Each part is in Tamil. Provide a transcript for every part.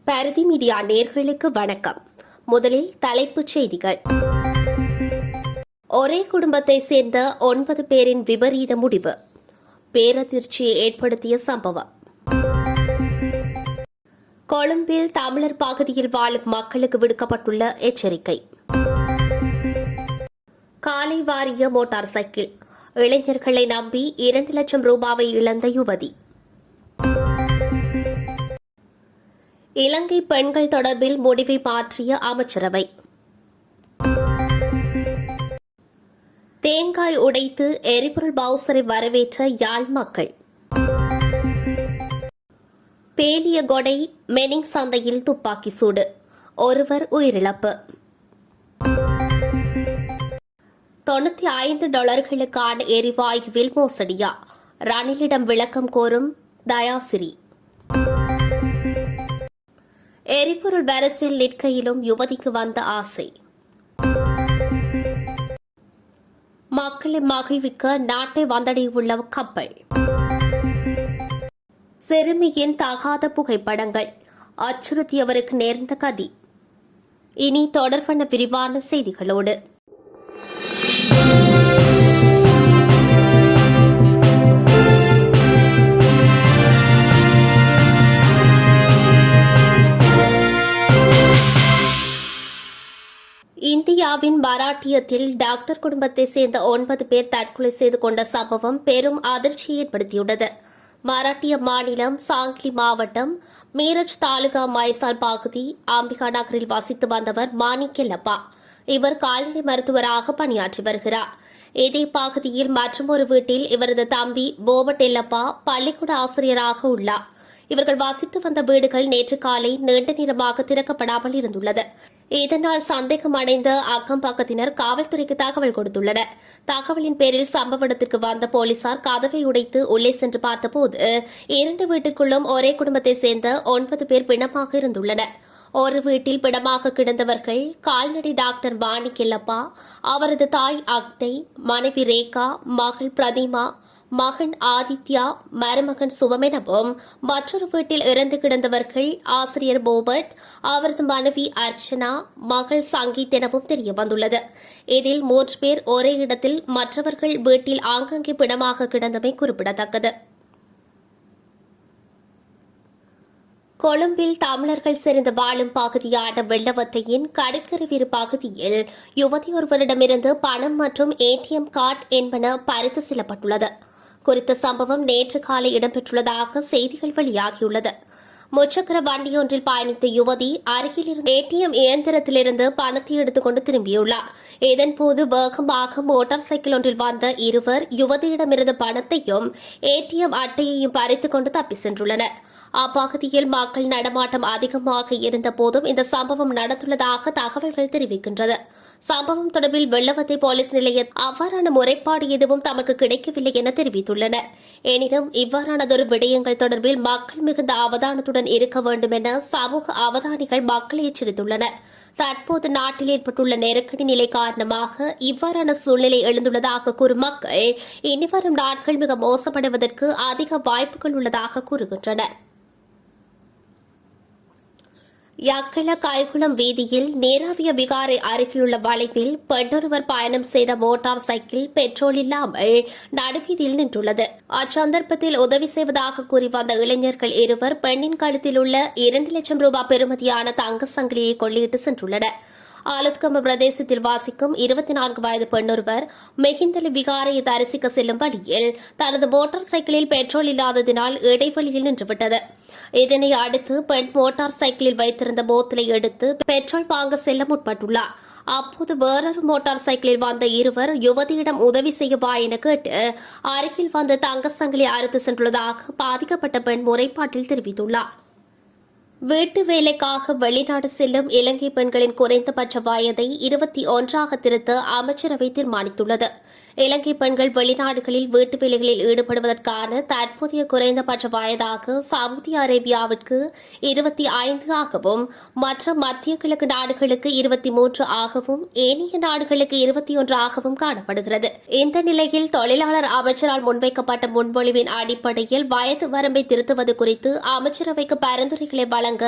பாரதி மீடியா நேயர்களுக்கு வணக்கம். முதலில் தலைப்புச் செய்திகள். ஒரே குடும்பத்தைச் சேர்ந்த 9 பேரின் விபரீத முடிவு பேரதிர்ச்சியை ஏற்படுத்திய சம்பவம். கொழும்பில் தமிழர் பகுதியில் வாழும் மக்களுக்கு விடுக்கப்பட்டுள்ள எச்சரிக்கை. காலை வாரிய மோட்டார் சைக்கிள் இளைஞர்களை நம்பி 2 லட்சம் ரூபாவை இழந்த யுவதி. இலங்கை பெண்கள் தொடர்பில் முடிவை மாற்றிய அமைச்சரவை. தேங்காய் உடைத்து எரிபொருள் பவுசரை வரவேற்ற யாழ் மக்கள். பேலியகொடை மெனிங் சந்தையில் துப்பாக்கி சூடு, ஒருவர் உயிரிழப்பு. $95 எரிவாயுவில் மோசடியா? ரணிலிடம் விளக்கம் கோரும் தயாசிறி. எரிபொருள் வரிசையில் நிற்கையிலும் யுவதிக்கு வந்த ஆசை. மக்களை மகிழ்விக்க நாட்டை வந்தடையுள்ள கப்பல். சிறுமியின் தகாத புகைப்படங்கள் அச்சுறுத்தியவருக்கு நேர்ந்த கதி. இனி தொடர்பான விரிவான செய்திகளோடு. இந்தியாவின் மராட்டியத்தில் டாக்டர் குடும்பத்தைச் சேர்ந்த 9 பேர் தற்கொலை செய்து கொண்ட சம்பவம் பெரும் அதிர்ச்சியை ஏற்படுத்தியுள்ளது. மராட்டிய மாநிலம் சாங்லி மாவட்டம் மீரஜ் தாலுகா மைசால் பகுதி அம்பிகா நகரில் வசித்து வந்தவர் மாணிக்கெல்லப்பா. இவர் கால்நடை மருத்துவராக பணியாற்றி வருகிறார். இதே பகுதியில் மற்றொரு வீட்டில் இவரது தம்பி போபட்டெல்லப்பா பள்ளிக்கூட ஆசிரியராக உள்ளார். இவர்கள் வசித்து வந்த வீடுகள் நேற்று காலை நீண்ட நேரமாக திறக்கப்படாமல் இருந்துள்ளது. இதனால் சந்தேகம் அடைந்த அக்கம் பக்கத்தினர் காவல்துறைக்கு தகவல் கொடுத்துள்ளனர். தகவலின் பேரில் சம்பவ இடத்திற்கு வந்த போலீசார் கதவை உடைத்து உள்ளே சென்று பார்த்தபோது 2 வீட்டுக்குள்ளும் ஒரே குடும்பத்தைச் சேர்ந்த 9 பேர் பிணமாக இருந்துள்ளனர். ஒரு வீட்டில் பிணமாக கிடந்தவர்கள் கால்நடை டாக்டர் மாணிக்கெல்லப்பா, அவரது தாய் அக்தை, மனைவி ரேகா, மகள் பிரதிமா, மகன் ஆதித்யா, மருமகன் சுவம் எனவும் மற்றொரு வீட்டில் இறந்து கிடந்தவர்கள் ஆசிரியர் போபட், அவரது மனைவி அர்ச்சனா, மகள் சங்கீத் எனவும் தெரியவந்துள்ளது. இதில் 3 பேர் ஒரே இடத்தில், மற்றவர்கள் வீட்டில் ஆங்காங்கே பிணமாக கிடந்தமை குறிப்பிடத்தக்கது. கொழும்பில் தமிழர்கள் சிறந்து வாழும் பகுதியான வெள்ளவத்தையின் கடற்கரை பகுதியில் யுவதி ஒருவரிடமிருந்து பணம் மற்றும் ஏடிஎம் கார்டு என்பன பறித்து செல்லப்பட்டுள்ளது. குறித்த சம்பவம் நேற்று காலை இடம்பெற்றுள்ளதாக செய்திகள் வெளியாகியுள்ளது. முச்சக்கர வண்டியொன்றில் பயணித்த யுவதி அருகில் இருந்த ஏடிஎம் இயந்திரத்திலிருந்து பணத்தை எடுத்துக் கொண்டு திரும்பியுள்ளார். இதன்போது வேகமாக மோட்டார் சைக்கிள் ஒன்றில் வந்த இருவர் யுவதியிடமிருந்து பணத்தையும் ஏடிஎம் அட்டையையும் பறித்துக் கொண்டு தப்பி சென்றுள்ளனர். அப்பகுதியில் மக்கள் நடமாட்டம் அதிகமாக இருந்தபோதும் இந்த சம்பவம் நடந்துள்ளதாக தகவல்கள் தெரிவிக்கின்றது. சம்பவம் தொடர்பில் வெள்ளவத்தை போலீஸ் நிலையத்தில் அவ்வாறான முறைப்பாடு எதுவும் தமக்கு கிடைக்கவில்லை என தெரிவித்துள்ளனர். எனினும் இவ்வாறானதொரு விடயங்கள் தொடர்பில் மக்கள் மிகுந்த அவதானத்துடன் இருக்க வேண்டும் என சமூக அவதானிகள் மக்களை எச்சரித்துள்ளனர். தற்போது நாட்டில் ஏற்பட்டுள்ள நெருக்கடி நிலை காரணமாக இவ்வாறான சூழ்நிலை எழுந்துள்ளதாக கூறும் மக்கள் இனிவரும் நாட்கள் மிக மோசமடைவதற்கு அதிக வாய்ப்புகள் உள்ளதாக கூறுகின்றனர். யக்கள கல்குளம் வீதியில் நேராவிய விகாரை அருகிலுள்ள வளைவில் பெண்ணொருவர் பயணம் செய்த மோட்டார் சைக்கிள் பெட்ரோல் இல்லாமல் நடுவீதியில் நின்றுள்ளது. அச்சந்தர்ப்பத்தில் உதவி செய்வதாக கூறி வந்த இளைஞர்கள் இருவர் பெண்ணின் கழுத்தில் உள்ள 2 லட்சம் ரூபாய் பெறுமதியான தங்க சங்கிலியை கொள்ளையிட்டு சென்றுள்ளனர். ஆலுத்கம பிரதேசத்தில் வாசிக்கும் 24 வயது பெண்ணொருவர் மெஹிந்தலி விகாரையை தரிசிக்க செல்லும் வழியில் தனது மோட்டார் சைக்கிளில் பெட்ரோல் இல்லாததினால் இடைவெளியில் நின்றுவிட்டது. இதனை அடுத்து பெண் மோட்டார் சைக்கிளில் வைத்திருந்த போத்தலை எடுத்து பெட்ரோல் வாங்க செல்ல முற்பட்டுள்ளார். அப்போது வேறொரு மோட்டார் சைக்கிளில் வந்த இருவர் யுவதியிடம் உதவி செய்யவா என கேட்டு அருகில் வந்த தங்க சங்கிலி அறுத்து சென்றுள்ளதாக பாதிக்கப்பட்ட பெண் முறைப்பாட்டில் தெரிவித்துள்ளார். வீட்டு வேலைக்காக வெளிநாடு செல்லும் இலங்கை பெண்களின் குறைந்தபட்ச வயதை 21 திருத்த அமைச்சரவை தீர்மானித்துள்ளது. இலங்கை பெண்கள் வெளிநாடுகளில் வீட்டு வேலைகளில் ஈடுபடுவதற்கான தற்போதைய குறைந்தபட்ச வயதாக சவுதி அரேபியாவிற்கு 25 ஆகவும் மற்ற மத்திய கிழக்கு நாடுகளுக்கு 23 ஆகவும் ஏனைய நாடுகளுக்கு 21 ஆகவும் காணப்படுகிறது. இந்த நிலையில் தொழிலாளர் அமைச்சரால் முன்வைக்கப்பட்ட முன்மொழிவின் அடிப்படையில் வயது வரம்பை திருத்துவது குறித்து அமைச்சரவைக்கு பரிந்துரைகளை வழங்க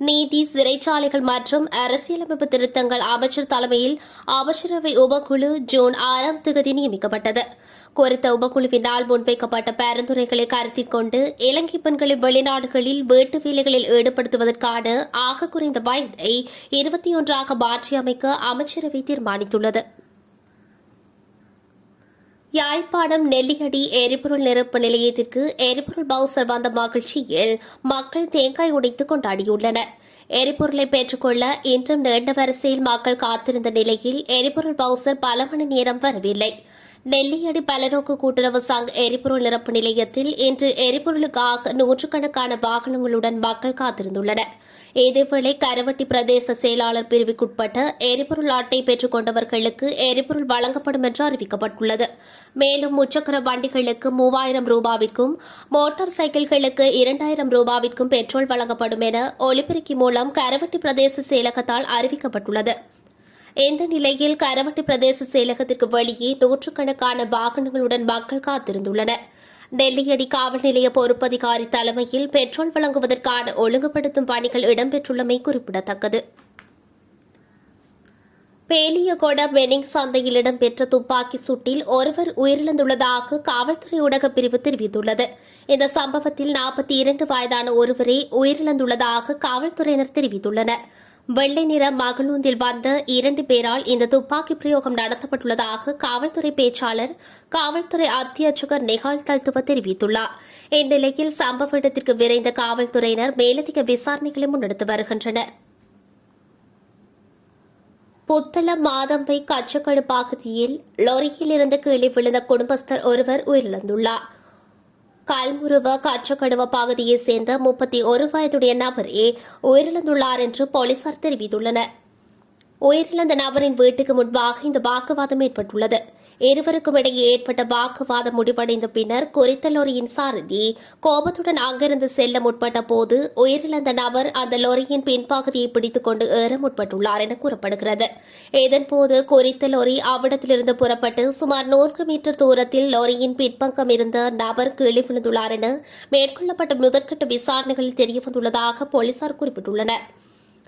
நீதி, சிறைச்சாலைகள் மற்றும் அரசியலமைப்பு திருத்தங்கள் அமைச்சர் தலைமையில் அமைச்சரவை உபக்குழு ஜூன் 6ஆம் தேதி நியமிக்கப்பட்டது. குறித்த உபக்குழுவினால் முன்வைக்கப்பட்ட பரிந்துரைகளை கருத்தில் கொண்டு இலங்கை பெண்களை வெளிநாடுகளில் வீட்டு வேலைகளில் ஈடுபடுத்துவதற்கான ஆக குறைந்த வயதை 21 மாற்றியமைக்க அமைச்சரவை தீர்மானித்துள்ளது. யாழ்ப்பாணம் நெல்லியடி எரிபொருள் நிரப்பு நிலையத்திற்கு எரிபொருள் பவுசர் வந்த மகிழ்ச்சியில் மக்கள் தேங்காய் உடைத்து கொண்டாடியுள்ளனர். எரிபொருளை பெற்றுக்கொள்ள இன்றும் நீண்ட வரிசையில் மக்கள் காத்திருந்த நிலையில் எரிபொருள் பவுசர் பல மணி நேரம் வரவில்லை. நெல்லியடி பலநோக்கு கூட்டுறவு சங்க எரிபொருள் நிரப்பு நிலையத்தில் இன்று எரிபொருளுக்காக நூற்றுக்கணக்கான வாகனங்களுடன் மக்கள் காத்திருந்துள்ளனர். இதேவேளை கரவட்டி பிரதேச செயலாளர் பிரிவுக்குட்பட்ட எரிபொருள் அட்டை பெற்றுக் கொண்டவர்களுக்கு எரிபொருள் வழங்கப்படும் என்று அறிவிக்கப்பட்டுள்ளது. மேலும் முச்சக்கர வண்டிகளுக்கு 3000 ரூபாவிற்கும் மோட்டார் சைக்கிள்களுக்கு 2000 ரூபாவிற்கும் பெட்ரோல் வழங்கப்படும் என ஒலிபெருக்கி மூலம் கரவட்டி பிரதேச செயலகத்தால் அறிவிக்கப்பட்டுள்ளது. இந்த நிலையில் கரவட்டி பிரதேச செயலகத்திற்கு வெளியே நூற்றுக்கணக்கான வாகனங்களுடன் மக்கள் காத்திருந்துள்ளனர். நெல்லியடி காவல் நிலைய பொறுப்பதிகாரி தலைமையில் பெட்ரோல் வழங்குவதற்கான ஒழுங்குபடுத்தும் பணிகள் இடம்பெற்றுள்ளமை குறிப்பிடத்தக்கது. பேலியகொட வெனிங் சந்தையில் இடம்பெற்ற துப்பாக்கி சூட்டில் ஒருவர் உயிரிழந்துள்ளதாக காவல்துறை ஊடகப் பிரிவு தெரிவித்துள்ளது. இந்த சம்பவத்தில் 42 வயதான ஒருவரே உயிரிழந்துள்ளதாக காவல்துறையினர் தெரிவித்துள்ளனர். வெள்ளை நிற மகளூந்தில் வந்த 2 பேரால் இந்த துப்பாக்கி பிரயோகம் நடத்தப்பட்டுள்ளதாக காவல்துறை பேச்சாளர் காவல்துறை அத்தியட்சகர் நிகால் தல்துவ தெரிவித்துள்ளார். இந்நிலையில் சம்பவ இடத்திற்கு விரைந்த காவல்துறையினர் மேலதிக விசாரணைகளை முன்னெடுத்து வருகின்றனர். புத்தளம் மாதம்பை கச்சக்கடு பகுதியில் லொரியில் இருந்து கீழே விழுந்த குடும்பஸ்தர் ஒருவர் உயிரிழந்துள்ளார். கல்முருவ கச்சக்கடுவ பகுதியைச் சேர்ந்த 31 வயதுடைய நபரே உயிரிழந்துள்ளார் என்று போலீசார் தெரிவித்துள்ளனர். உயிரிழந்த நபரின் வீட்டுக்கு முன்பாக இந்த வாக்குவாதம் ஏற்பட்டுள்ளது. இருவருக்கும் இடையே ஏற்பட்ட வாக்குவாதம் முடிவடைந்த பின்னர் குறித்த லொரியின் சாரதி கோபத்துடன் அங்கிருந்து செல்ல முற்பட்ட போது உயிரிழந்த நபர் அந்த லொரியின் பின்பகுதியை பிடித்துக் கொண்டு ஏற முற்பட்டுள்ளார் என கூறப்படுகிறது. இதன்போது குறித்த லொரி அவ்விடத்திலிருந்து புறப்பட்டு சுமார் 100 மீட்டர் தூரத்தில் லொரியின் பின்பக்கம் இருந்த நபர் கீழே விழுந்துள்ளார் என மேற்கொள்ளப்பட்ட முதற்கட்ட விசாரணைகளில் தெரியவந்துள்ளதாக போலீசார் குறிப்பிட்டுள்ளனர்.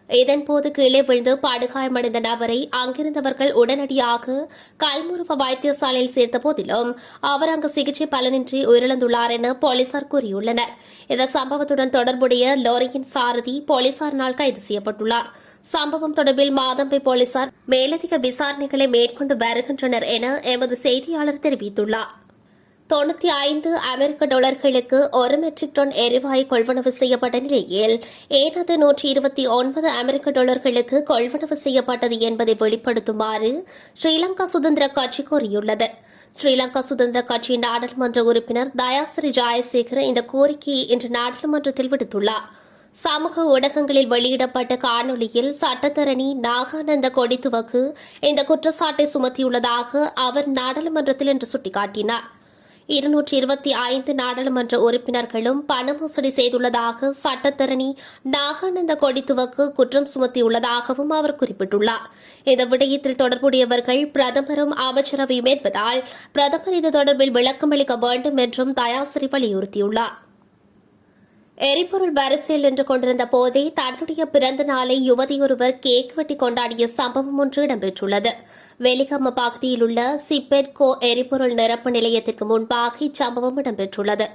இதன்போது கீழே விழுந்து படுகாயமடைந்த நபரை அங்கிருந்தவர்கள் உடனடியாக கல்முருவ வைத்தியசாலையில் சேர்த்த போதிலும் அவர் அங்கு சிகிச்சை பலனின்றி உயிரிழந்துள்ளார் என போலீசார் கூறியுள்ளனர். இந்த சம்பவத்துடன் தொடர்புடைய லோரியின் சாரதி போலீசாரினால் கைது செய்யப்பட்டுள்ளார். சம்பவம் தொடர்பில் மாதம்பை போலீசார் மேலதிக விசாரணைகளை மேற்கொண்டு வருகின்றனர் என எமது செய்தியாளர் தெரிவித்துள்ளார். 95 அமெரிக்க டாலர்களுக்கு 1 மெட்ரிக் டன் எரிவாயு கொள்வனவு செய்யப்பட்ட நிலையில் ஏனது 129 அமெரிக்க டாலர்களுக்கு கொள்வனவு செய்யப்பட்டது என்பதை வெளிப்படுத்துமாறு ஸ்ரீலங்கா சுதந்திர கட்சி கோரியுள்ளது. ஸ்ரீலங்கா சுதந்திர கட்சியின் நாடாளுமன்ற உறுப்பினர் தயாசிறி ஜெயசேகர இந்த கோரிக்கையை இன்று நாடாளுமன்றத்தில் விடுத்துள்ளார். சமூக ஊடகங்களில் வெளியிடப்பட்ட காணொலியில் சட்டத்தரணி நாகானந்த கொடித்துவக்கு இந்த குற்றச்சாட்டை சுமத்தியுள்ளதாக அவர் நாடாளுமன்றத்தில் இன்று சுட்டிக்காட்டினார். 225 நாடாளுமன்ற உறுப்பினர்களும் பண மோசடி செய்துள்ளதாக சட்டத்தரணி நாகானந்த கொடித்துவக்கு குற்றம் சுமத்தியுள்ளதாகவும் அவர் குறிப்பிட்டுள்ளார். இந்த விடயத்தில் தொடர்புடையவர்கள் பிரதமரும் அமைச்சரவையும் என்பதால் பிரதமர் இது தொடர்பில் விளக்கமளிக்க வேண்டும் என்றும் தயாசிறி வலியுறுத்தியுள்ளார். எரிபொருள் வரிசையில் நின்று கொண்டிருந்த போதே தன்னுடைய பிறந்த நாளை யுவதியொருவர் கேக் வெட்டி கொண்டாடிய சம்பவம் ஒன்று இடம்பெற்றுள்ளது. வெலிகம்ம பகுதியில் உள்ள சிப்பெட்கோ எரிபொருள் நிரப்பு நிலையத்திற்கு முன்பாக இச்சம்பவம் இடம்பெற்றுள்ளது.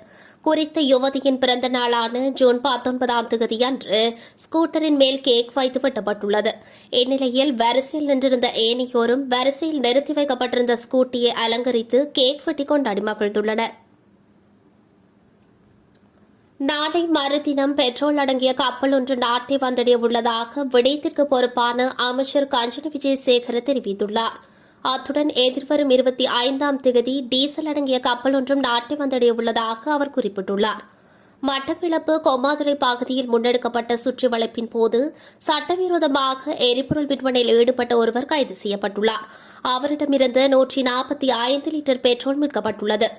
குறித்த யுவதியின் பிறந்த நாளான ஜூன் 19ஆம் தேதி அன்று ஸ்கூட்டரின் மேல் கேக் வைத்து வெட்டப்பட்டுள்ளது. இந்நிலையில் வரிசையில் நின்றிருந்த ஏனையோரும் வரிசையில் நிறுத்தி வைக்கப்பட்டிருந்த ஸ்கூட்டியை அலங்கரித்து கேக் வெட்டி கொண்டாடி மகிழ்ந்துள்ளனர். நாளை மறுதினம் பெட்ரோல் அடங்கிய கப்பல் ஒன்று நாட்டை வந்தடைய உள்ளதாக விடயத்திற்கு பொறுப்பான அமைச்சர் கஞ்சன விஜயசேகர தெரிவித்துள்ளார். அத்துடன் எதிர்வரும் 25ஆம் தேதி டீசல் அடங்கிய கப்பல் ஒன்றும் நாட்டை வந்தடைய உள்ளதாக அவர் குறிப்பிட்டுள்ளார். மட்டக்களப்பு கொம்மாதுறை பகுதியில் முன்னெடுக்கப்பட்ட சுற்றி வளைப்பின் போது சட்டவிரோதமாக எரிபொருள் விற்பனையில் ஈடுபட்ட ஒருவர் கைது செய்யப்பட்டுள்ளார். அவரிடமிருந்து 145 லிட்டர் பெட்ரோல் மீட்கப்பட்டுள்ளது.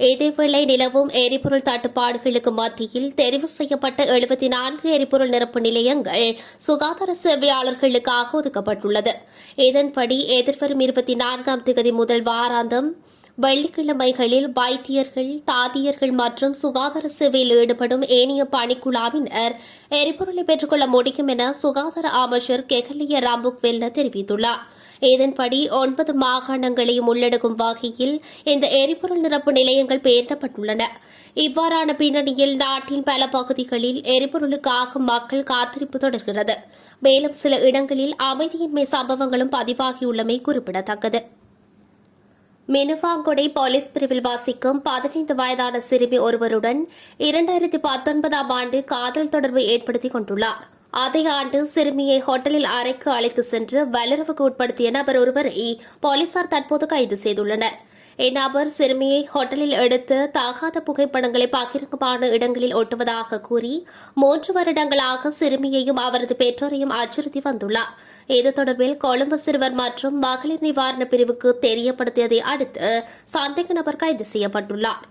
இதேவேளை நிலவும் எரிபொருள் தட்டுப்பாடுகளுக்கு மத்தியில் தெரிவு செய்யப்பட்ட 74 எரிபொருள் நிரப்பு நிலையங்கள் சுகாதார சேவையாளர்களுக்காக ஒதுக்கப்பட்டுள்ளது. இதன்படி எதிர்வரும் 24ஆம் தேதி முதல் வாராந்தம் வெள்ளிக்கிழமைகளில் வைத்தியர்கள், தாதியர்கள் மற்றும் சுகாதார சேவையில் ஈடுபடும் ஏனைய பணிக்குழாவினர் எரிபொருளை பெற்றுக்கொள்ள முடியும் என சுகாதார அமைச்சர் கெஹலிய ராம்புக்வெல்ல தெரிவித்துள்ளார். இதன்படி 9 மாகாணங்களையும் உள்ளடக்கும் வகையில் இந்த எரிபொருள் நிரப்பு நிலையங்கள் பெயரிடப்பட்டுள்ளன. இவ்வாறான பின்னணியில் நாட்டின் பல பகுதிகளில் எரிபொருளுக்காக மக்கள் காத்திருப்பு தொடர்கிறது. மேலும் சில இடங்களில் அமைதியின்மை சம்பவங்களும் பதிவாகியுள்ளமை குறிப்பிடத்தக்கது. மினுவாங்கொடை போலீஸ் பிரிவில் வாசிக்கும் 15 வயதான சிறுமி ஒருவருடன் 2019ஆம் ஆண்டு காதல் தொடர்பை ஏற்படுத்திக் கொண்டுள்ளார். அதே ஆண்டு சிறுமியை ஹோட்டலில் அறைக்கு அழைத்து சென்று வல்லுறவுக்கு உட்படுத்திய நபர் ஒருவரை போலீசார் தற்போது கைது செய்துள்ளனர். இந்நபர் சிறுமியை ஹோட்டலில் எடுத்து தகாத புகைப்படங்களை பகிரங்கமான இடங்களில் ஒட்டுவதாக கூறி 3 வருடங்களாக சிறுமியையும் அவரது பெற்றோரையும் அச்சுறுத்தி வந்துள்ளார். இது தொடர்பில் கொழும்பு சிறுவர் மற்றும் மகளிர் நிவாரண பிரிவுக்கு தெரியப்படுத்தியதை அடுத்து சந்தேக நபர் கைது செய்யப்பட்டுள்ளார்.